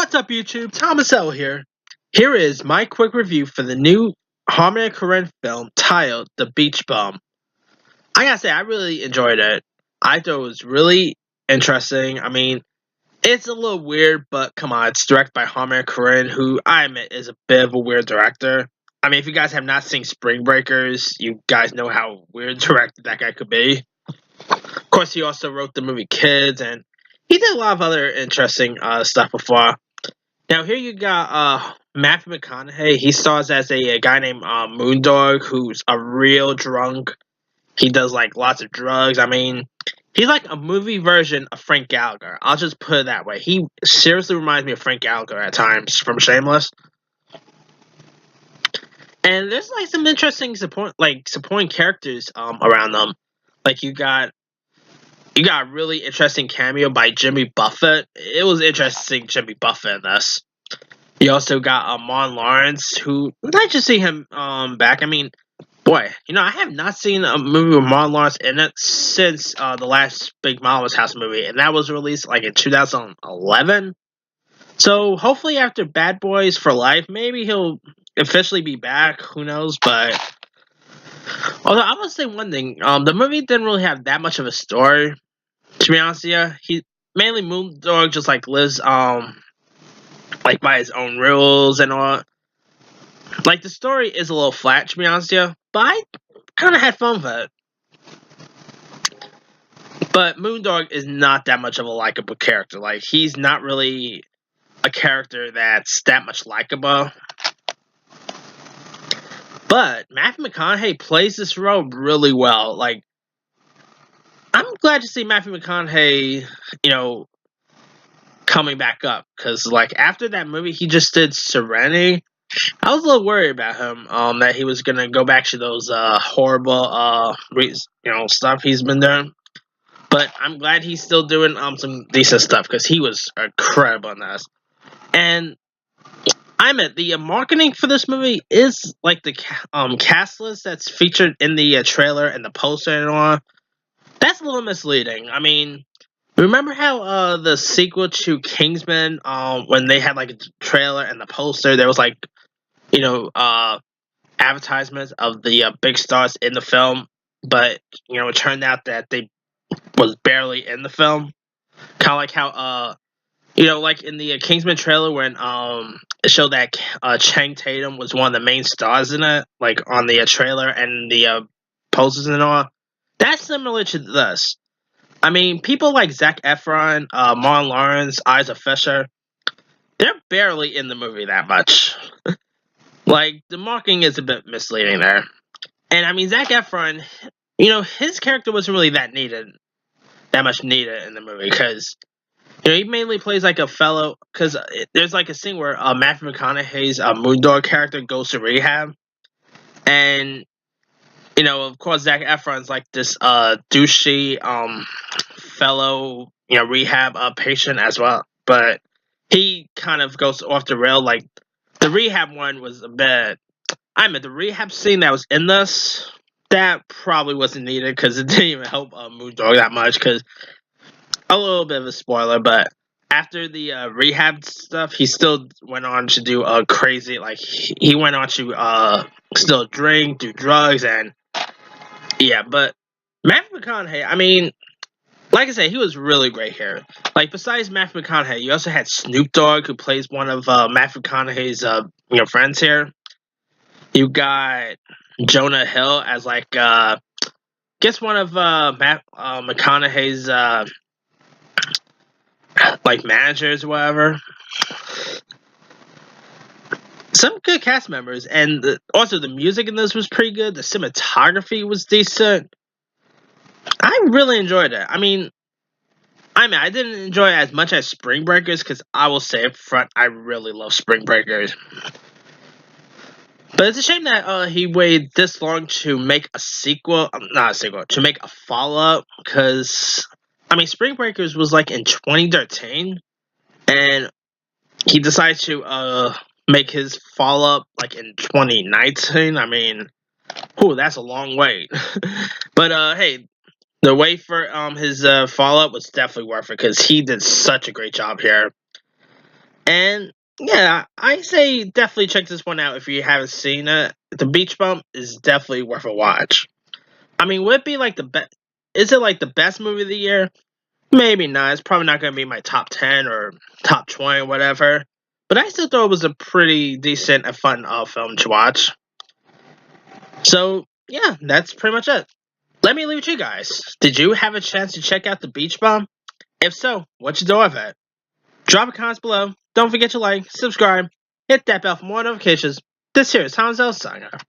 What's up, YouTube? Thomas L here. Here is my quick review for the new Harmony Korine film titled The Beach Bum. I gotta say, I really enjoyed it. I thought it was really interesting. I mean, it's a little weird, but come on, it's directed by Harmony Korine, who I admit is a bit of a weird director. I mean, if you guys have not seen Spring Breakers, you guys know how weird directed that guy could be. Of course, he also wrote the movie Kids, and he did a lot of other interesting stuff before. Now here you got Matthew McConaughey. He stars as a guy named Moondog, who's a real drunk. He does like lots of drugs. I mean, he's like a movie version of Frank Gallagher. I'll just put it that way. He seriously reminds me of Frank Gallagher at times from Shameless. And there's like some interesting supporting characters around them. Like you got a really interesting cameo by Jimmy Buffett. It was interesting Jimmy Buffett in this. You also got Martin Lawrence, who nice to see him back. I mean, boy, I have not seen a movie with Martin Lawrence in it since the last big Mama's House movie, and that was released like in 2011. So hopefully after Bad Boys for Life, maybe he'll officially be back. Who knows? But although I must say one thing, the movie didn't really have that much of a story. To be honest with you, he mainly Moondog just like lives like by his own rules and all. Like the story is a little flat, to be honest with you, but I kind of had fun with it. But Moondog is not that much of a likable character. Like he's not really a character that's that much likable. But Matthew McConaughey plays this role really well. Like I'm glad to see Matthew McConaughey, coming back up, because like after that movie he just did Serenity. I was a little worried about him, that he was gonna go back to those horrible stuff he's been doing. But I'm glad he's still doing some decent stuff, because he was incredible in this. And I admit the marketing for this movie is like the cast list that's featured in the trailer and the poster and all. That's a little misleading. I mean, remember how the sequel to Kingsman, when they had like a trailer and the poster, there was like, advertisements of the big stars in the film, but it turned out that they was barely in the film. Kind of like how like in the Kingsman trailer when it showed that Channing Tatum was one of the main stars in it, like on the trailer and the posters and all. That's similar to this. I mean, people like Zac Efron, Martin Lawrence, Isaac Fisher, they're barely in the movie that much. Like, the marketing is a bit misleading there. And, I mean, Zac Efron, his character wasn't really that much needed in the movie, because, he mainly plays like a fellow, because there's like a scene where Matthew McConaughey's Moondog character goes to rehab, and, of course, Zac Efron's like this douchey fellow, rehab patient as well, but he kind of goes off the rail. Like, the rehab one was a bit, the rehab scene that was in this, that probably wasn't needed, because it didn't even help Moondog that much, because, a little bit of a spoiler, but after the rehab stuff, he still went on to do crazy, like, he went on to still drink, do drugs, and, yeah, but Matthew McConaughey, I mean, like I said, he was really great here. Like, besides Matthew McConaughey, you also had Snoop Dogg, who plays one of Matthew McConaughey's, friends here. You got Jonah Hill as, like, guess one of McConaughey's, like, managers or whatever. Some good cast members, and also the music in this was pretty good. The cinematography was decent. I really enjoyed it. I mean, I didn't enjoy it as much as Spring Breakers, because I will say up front, I really love Spring Breakers. But it's a shame that he waited this long to make a sequel, not a sequel, to make a follow-up, because, I mean, Spring Breakers was like in 2013, and he decided to make his follow-up like in 2019. I mean, that's a long wait. But hey, the wait for his follow-up was definitely worth it, because he did such a great job here. And yeah, I say definitely check this one out if you haven't seen it. The Beach Bum is definitely worth a watch. I mean, would it be like the best? Is it like the best movie of the year? Maybe not. It's probably not going to be my top 10 or top 20 or whatever. But I still thought it was a pretty decent and fun film to watch. So, yeah, that's pretty much it. Let me leave with you guys. Did you have a chance to check out The Beach Bum? If so, what you thought of it? Drop a comment below. Don't forget to like, subscribe, hit that bell for more notifications. This here is Hanzo signing off.